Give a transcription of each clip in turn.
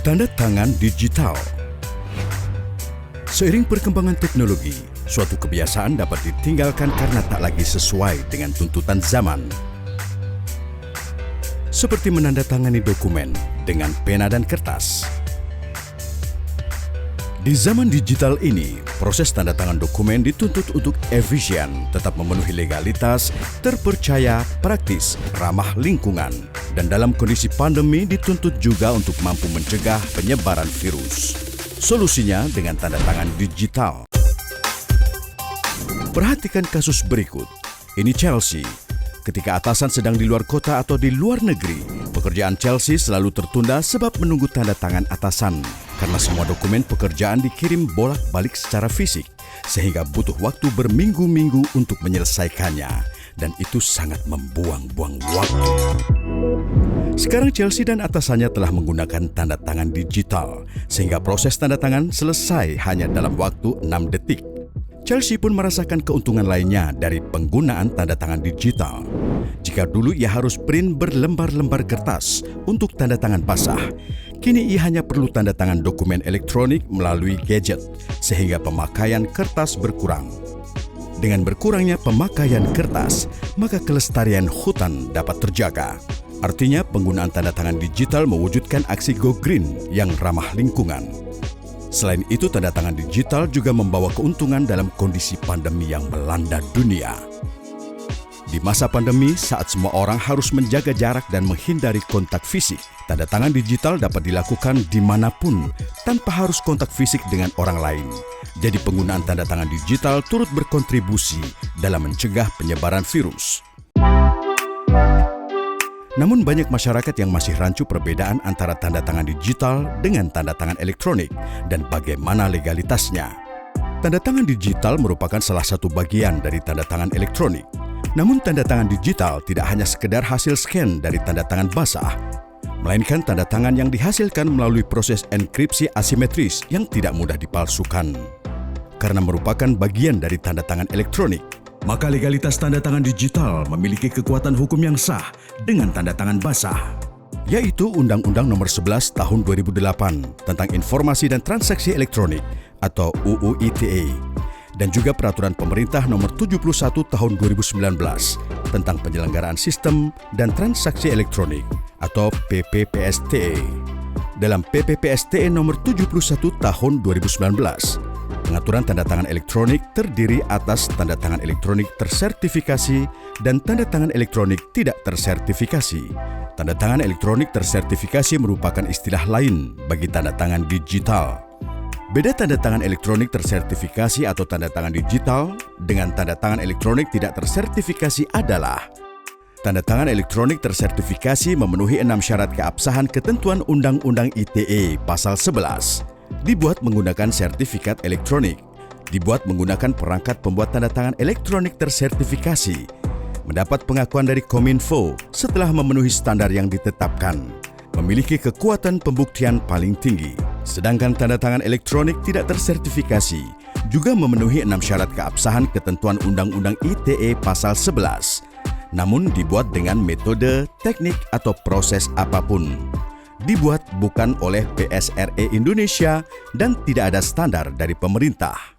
Tanda tangan digital. Seiring perkembangan teknologi, suatu kebiasaan dapat ditinggalkan karena tak lagi sesuai dengan tuntutan zaman. Seperti menandatangani dokumen dengan pena dan kertas. Di zaman digital ini, proses tanda tangan dokumen dituntut untuk efisien, tetap memenuhi legalitas, terpercaya, praktis, ramah lingkungan, dan dalam kondisi pandemi dituntut juga untuk mampu mencegah penyebaran virus. Solusinya dengan tanda tangan digital. Perhatikan kasus berikut. Ini Chelsea. Ketika atasan sedang di luar kota atau di luar negeri, pekerjaan Chelsea selalu tertunda sebab menunggu tanda tangan atasan. Karena semua dokumen pekerjaan dikirim bolak-balik secara fisik, sehingga butuh waktu berminggu-minggu untuk menyelesaikannya. Dan itu sangat membuang-buang waktu. Sekarang Chelsea dan atasannya telah menggunakan tanda tangan digital, sehingga proses tanda tangan selesai hanya dalam waktu 6 detik. Chelsea pun merasakan keuntungan lainnya dari penggunaan tanda tangan digital. Jika dulu ia harus print berlembar-lembar kertas untuk tanda tangan basah, kini ia hanya perlu tanda tangan dokumen elektronik melalui gadget, sehingga pemakaian kertas berkurang. Dengan berkurangnya pemakaian kertas, maka kelestarian hutan dapat terjaga. Artinya penggunaan tanda tangan digital mewujudkan aksi Go Green yang ramah lingkungan. Selain itu, tanda tangan digital juga membawa keuntungan dalam kondisi pandemi yang melanda dunia. Di masa pandemi, saat semua orang harus menjaga jarak dan menghindari kontak fisik, tanda tangan digital dapat dilakukan dimanapun tanpa harus kontak fisik dengan orang lain. Jadi penggunaan tanda tangan digital turut berkontribusi dalam mencegah penyebaran virus. Namun banyak masyarakat yang masih rancu perbedaan antara tanda tangan digital dengan tanda tangan elektronik dan bagaimana legalitasnya. Tanda tangan digital merupakan salah satu bagian dari tanda tangan elektronik. Namun tanda tangan digital tidak hanya sekedar hasil scan dari tanda tangan basah, melainkan tanda tangan yang dihasilkan melalui proses enkripsi asimetris yang tidak mudah dipalsukan. Karena merupakan bagian dari tanda tangan elektronik, maka legalitas tanda tangan digital memiliki kekuatan hukum yang sah dengan tanda tangan basah, yaitu Undang-Undang Nomor 11 Tahun 2008 tentang Informasi dan Transaksi Elektronik atau UU ITE, dan juga Peraturan Pemerintah Nomor 71 Tahun 2019 tentang Penyelenggaraan Sistem dan Transaksi Elektronik atau PPPSTE. Dalam PPPSTE Nomor 71 Tahun 2019, pengaturan tanda tangan elektronik terdiri atas tanda tangan elektronik tersertifikasi dan tanda tangan elektronik tidak tersertifikasi. Tanda tangan elektronik tersertifikasi merupakan istilah lain bagi tanda tangan digital. Beda tanda tangan elektronik tersertifikasi atau tanda tangan digital dengan tanda tangan elektronik tidak tersertifikasi adalah: tanda tangan elektronik tersertifikasi memenuhi 6 syarat keabsahan ketentuan Undang-Undang ITE Pasal 11. Dibuat menggunakan sertifikat elektronik, dibuat menggunakan perangkat pembuat tanda tangan elektronik tersertifikasi, mendapat pengakuan dari Kominfo setelah memenuhi standar yang ditetapkan, memiliki kekuatan pembuktian paling tinggi. Sedangkan tanda tangan elektronik tidak tersertifikasi juga memenuhi 6 syarat keabsahan ketentuan Undang-Undang ITE Pasal 11, namun dibuat dengan metode, teknik, atau proses apapun. Dibuat bukan oleh PSRE Indonesia dan tidak ada standar dari pemerintah.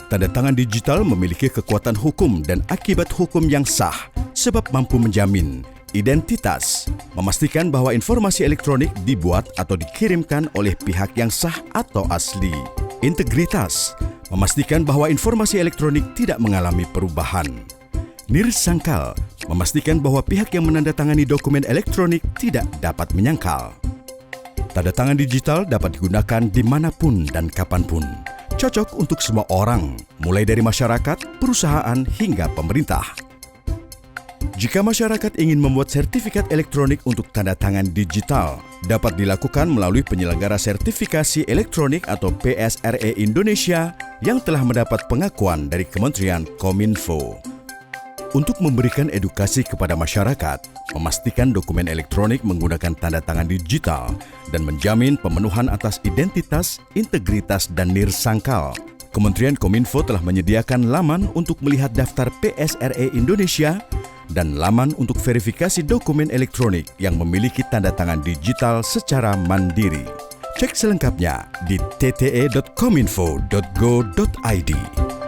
Tanda tangan digital memiliki kekuatan hukum dan akibat hukum yang sah sebab mampu menjamin identitas, memastikan bahwa informasi elektronik dibuat atau dikirimkan oleh pihak yang sah atau asli. Integritas, memastikan bahwa informasi elektronik tidak mengalami perubahan. Nirsangkal, memastikan bahwa pihak yang menandatangani dokumen elektronik tidak dapat menyangkal. Tanda tangan digital dapat digunakan dimanapun dan kapanpun. Cocok untuk semua orang, mulai dari masyarakat, perusahaan, hingga pemerintah. Jika masyarakat ingin membuat sertifikat elektronik untuk tanda tangan digital, dapat dilakukan melalui penyelenggara sertifikasi elektronik atau PSRE Indonesia yang telah mendapat pengakuan dari Kementerian Kominfo. Untuk memberikan edukasi kepada masyarakat, memastikan dokumen elektronik menggunakan tanda tangan digital, dan menjamin pemenuhan atas identitas, integritas, dan nirsangkal, Kementerian Kominfo telah menyediakan laman untuk melihat daftar PSRE Indonesia dan laman untuk verifikasi dokumen elektronik yang memiliki tanda tangan digital secara mandiri. Cek selengkapnya di tte.kominfo.go.id.